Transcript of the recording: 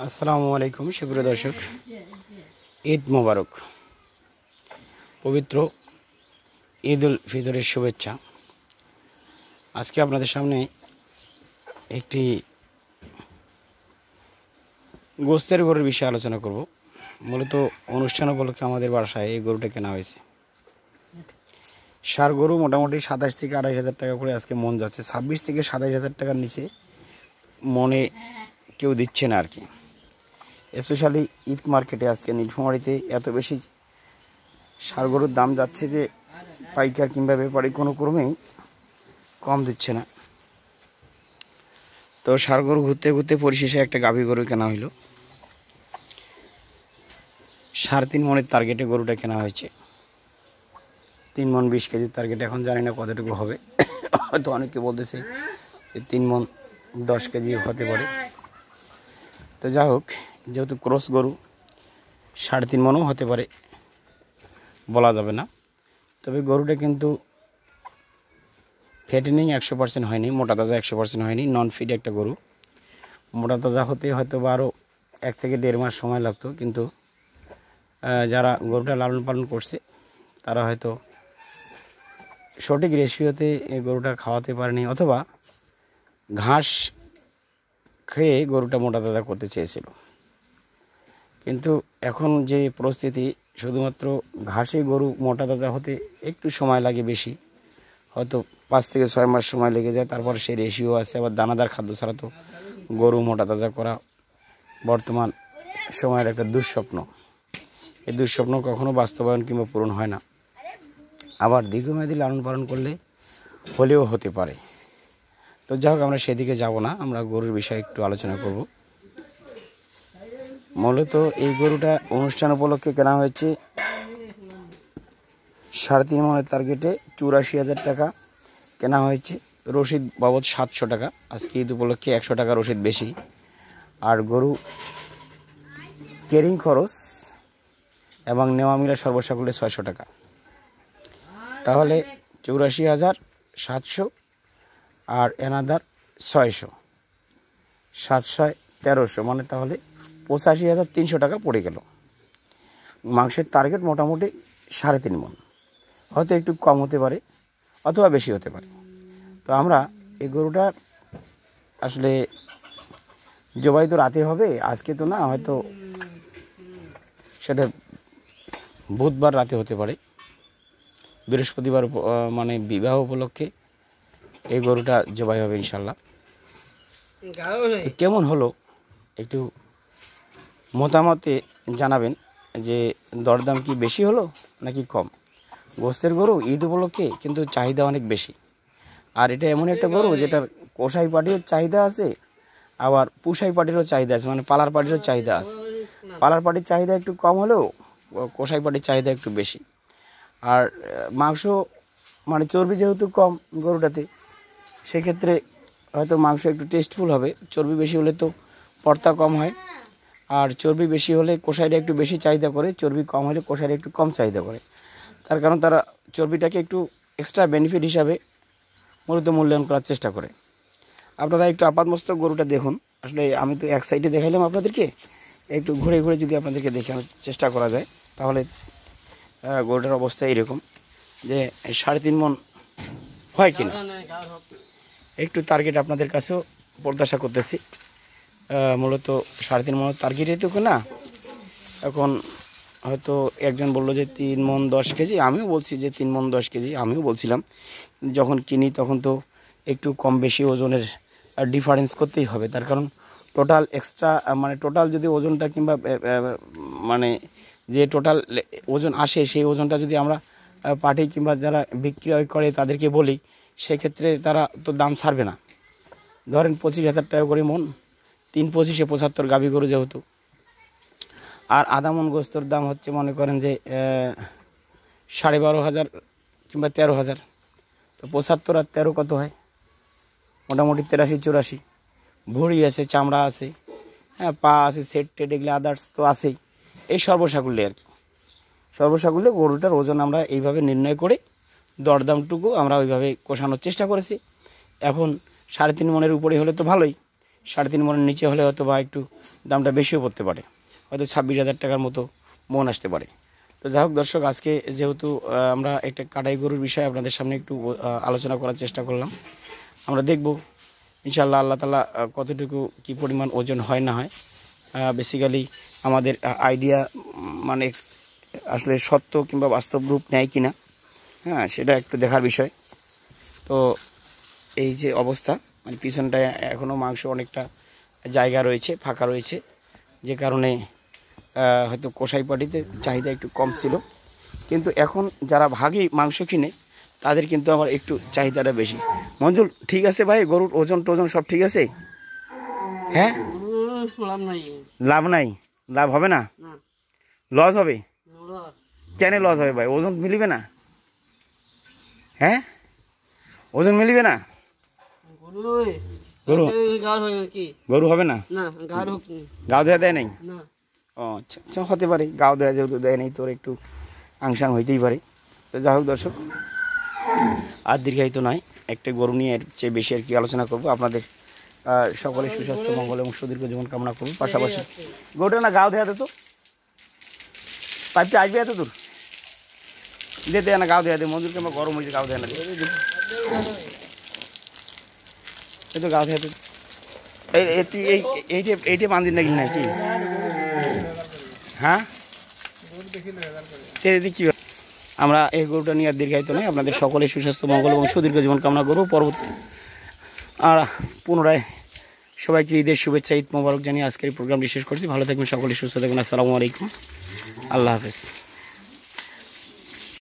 আসসালামু আলাইকুম সুপ্রিয় দর্শক, ঈদ মোবারক। পবিত্র ঈদ উল ফিতরের শুভেচ্ছা। আজকে আপনাদের সামনে একটি গোস্তের গরুর বিষয়ে আলোচনা করব। মূলত অনুষ্ঠান উপলক্ষে আমাদের বাসায় এই গরুটা কেনা হয়েছে। ষাঁড় গরু মোটামুটি 27 থেকে 28,000 টাকা করে আজকে মন যাচ্ছে। 26 থেকে 27,000 টাকার নিচে মনে কেউ দিচ্ছে না আর কি। স্পেশালি ঈদ মার্কেটে আজকে নীলফামারীতে এত বেশি ষাঁড় গরুর দাম যাচ্ছে যে পাইকার কিংবা ব্যাপারী কোনো ক্রমেই কম দিচ্ছে না। তো ষাঁড় গরু ঘুরতে ঘুরতে পরিশেষে একটা গাভী গরু কেনা হইল। 3.5 মনের টার্গেটে গরুটা কেনা হয়েছে। 3 মন 20 কেজির টার্গেট। এখন জানি না কতটুকু হবে, হয়তো অনেকে বলতেছে যে 3 মন 10 কেজি হতে পারে। তো যাই হোক, যেহেতু ক্রস গরু 3.5 মনও হতে পারে, বলা যাবে না। তবে গরুটা কিন্তু ফ্যাটেনিং 100% হয়নি, মোটা তাজা 100% হয়নি। নন ফিড একটা গরু। মোটা তাজা হতে হয়তো বা আরও 1 থেকে 1.5 মাস সময় লাগতো, কিন্তু যারা গরুটা লালন পালন করছে তারা হয়তো সঠিক রেশিওতে এই গরুটা খাওয়াতে পারেনি, অথবা ঘাস খেয়ে গরুটা মোটা তাজা করতে চেয়েছিল। কিন্তু এখন যে পরিস্থিতি, শুধুমাত্র ঘাসে গরু মোটা তাজা হতে একটু সময় লাগে বেশি, হয়তো 5 থেকে 6 মাস সময় লেগে যায়। তারপর সেই রেশিও আছে। আবার দানাদার খাদ্য ছাড়া তো গরু মোটা তাজা করা বর্তমান সময়ের একটা দুঃস্বপ্ন। এই দুঃস্বপ্ন কখনো বাস্তবায়ন কিংবা পূরণ হয় না। আবার দীর্ঘমেয়াদী লালন পালন করলে হলেও হতে পারে। তো যাই হোক, আমরা সেদিকে যাব না, আমরা গরুর বিষয়ে একটু আলোচনা করব। মূলত এই গরুটা অনুষ্ঠান উপলক্ষে কেনা হয়েছে 3.5 মনের টার্গেটে 84,000 টাকা কেনা হয়েছে। রসিদ বাবদ 700 টাকা। আজকে ঈদ উপলক্ষে 100 টাকা রসিদ বেশি। আর গরু কেরিং খরচ এবং নেওয়া মিলা সর্বসাকুল্যে 600 টাকা। তাহলে 84,700 আর এনাদার 600, 700-1300, মানে তাহলে 85,300 টাকা পড়ে গেল। মাংসের টার্গেট মোটামুটি 3.5 মন, হয়তো একটু কম হতে পারে অথবা বেশি হতে পারে। তো আমরা এই গরুটা আসলে জবাই তো রাতে হবে, আজকে তো না, হয়তো সেটা বুধবার রাতে হতে পারে, বৃহস্পতিবার, মানে বিবাহ উপলক্ষে এই গরুটা জবাই হবে ইনশাল্লাহ। কেমন হলো একটু মতামতে জানাবেন যে দরদাম কি বেশি হলো নাকি কম। গোস্তের গরু ঈদ উপলক্ষে কিন্তু চাহিদা অনেক বেশি। আর এটা এমন একটা গরু যেটার কষাই পাটিরও চাহিদা আছে, আবার পুষাই পাটিরও চাহিদা আছে, মানে পালার পাটিরও চাহিদা আছে। পালার পাটির চাহিদা একটু কম হলেও কষাই পাটির চাহিদা একটু বেশি। আর মাংস, মানে চর্বি যেহেতু কম গরুটাতে, সেক্ষেত্রে হয়তো মাংস একটু টেস্টফুল হবে। চর্বি বেশি হলে তো পর্তা কম হয়, আর চর্বি বেশি হলে কষাইটা একটু বেশি চাহিদা করে, চর্বি কম হলে কষাইটা একটু কম চাহিদা করে। তার কারণ তারা চর্বিটাকে একটু এক্সট্রা বেনিফিট হিসাবে মূলত মূল্যায়ন করার চেষ্টা করে। আপনারা একটু আপাতমস্তক গরুটা দেখুন। আসলে আমি তো এক সাইডে দেখাইলাম আপনাদেরকে, একটু ঘুরে ঘুরে যদি আপনাদেরকে দেখানোর চেষ্টা করা যায়, তাহলে গরুটার অবস্থা এরকম যে 3.5 মন হয় কিনা একটু টার্গেট আপনাদের কাছেও প্রত্যাশা করতেছি। মূলত 3.5 মন টার্গেটই তো না। এখন হয়তো একজন বললো যে 3 মন 10 কেজি, আমিও বলছি যে 3 মন 10 কেজি, আমিও বলছিলাম। যখন কিনি তখন তো একটু কম বেশি ওজনের ডিফারেন্স করতেই হবে। তার কারণ টোটাল এক্সট্রা, মানে টোটাল যদি ওজনটা কিংবা মানে যে টোটাল ওজন আসে, সেই ওজনটা যদি আমরা পার্টি কিংবা যারা বিক্রয় করে তাদেরকে বলি, সেক্ষেত্রে তারা তো দাম ছাড়বে না। ধরেন 25,000 টাকা করে মন, 3-25 75 গাভী গরু যেহেতু। আর আধা মন গোস্তর দাম হচ্ছে, মনে করেন যে 12,500 কিংবা 13,000। তো 75 আর 13 কত হয়? মোটামুটি 83-84। ভুঁড়ি আছে, চামড়া আছে, হ্যাঁ, পা আছে, সেট টেট, এগুলো আদার্স তো আছেই। এই সর্বসাকুল্যে আর কি, সর্বসাকুল্যে গরুটার ওজন আমরা এইভাবে নির্ণয় করে দরদামটুকু আমরা ওইভাবে কষানোর চেষ্টা করেছি। এখন 3.5 মনের উপরে হলে তো ভালোই, 3.5 মনের নিচে হলে হয়তো বা একটু দামটা বেশিও পড়তে পারে, হয়তো 26,000 টাকার মতো মন আসতে পারে। তো যাই হোক দর্শক, আজকে যেহেতু আমরা একটা কাটাই গরুর বিষয়ে আপনাদের সামনে একটু আলোচনা করার চেষ্টা করলাম। আমরা দেখব ইনশাআল্লাহ আল্লাহ তাআলা কতটুকু কি পরিমাণ ওজন হয় না হয়। বেসিক্যালি আমাদের আইডিয়া মানে আসলে সত্য কিংবা বাস্তব রূপ নেয় কিনা, হ্যাঁ সেটা একটু দেখার বিষয়। তো এই যে অবস্থা, মানে পিছনটায় এখনও মাংস অনেকটা জায়গা রয়েছে, ফাঁকা রয়েছে, যে কারণে হয়তো কষাই পাটিতে চাহিদা একটু কম ছিল, কিন্তু এখন যারা ভাগে মাংস কিনে তাদের কিন্তু আমার একটু চাহিদাটা বেশি। মঞ্জুল ঠিক আছে ভাই, গরুর ওজন টোজন সব ঠিক আছে? হ্যাঁ, লাভ নাই, লাভ হবে না, লস হবে। কেন লস হবে ভাই? ওজন মিলিবে না? হ্যাঁ, ওজন মিলিবে না? গরু হবে না, গাও দেওয়া দেয় নাই? ও আচ্ছা, হতে পারে গাও দেওয়া যেহেতু দেয় নাই, তোর একটু আংশাং হইতেই পারে। তো যাই হোক দর্শক, আর দীর্ঘায়িত নয়, একটা গরু নিয়ে এর চেয়ে বেশি আর কি আলোচনা করব। আপনাদের সকলের সুস্বাস্থ্য মঙ্গল এবং সুদীর্ঘ জীবন কামনা করব। পাশাপাশি গরুটা না গাও দেওয়া তো, পাইপটা আসবে এত দূর দিয়ে দেয় না, গাও দেওয়া দেয় মঞ্জুরকে, আমার গরম হয়েছে, গাও দেয় না, এই তো গাও দেওয়া তো এইটা বান্দির নাকি নাকি? হ্যাঁ, কি আমরা এই গরুটা নিয়ে আর দীর্ঘায়িত নয়, আপনাদের সকলের সুস্বাস্থ্য মঙ্গল এবং সুদীর্ঘ জীবন কামনা করব। পরবর্তী আর পুনরায় সবাইকে ঈদের শুভেচ্ছা, ঈদ মোবারক জানিয়ে আজকের এই প্রোগ্রামটি শেষ করছি। ভালো থাকবেন সকলে, সুস্থ থাকবেন। আসসালামু আলাইকুম, আল্লাহ হাফেজ।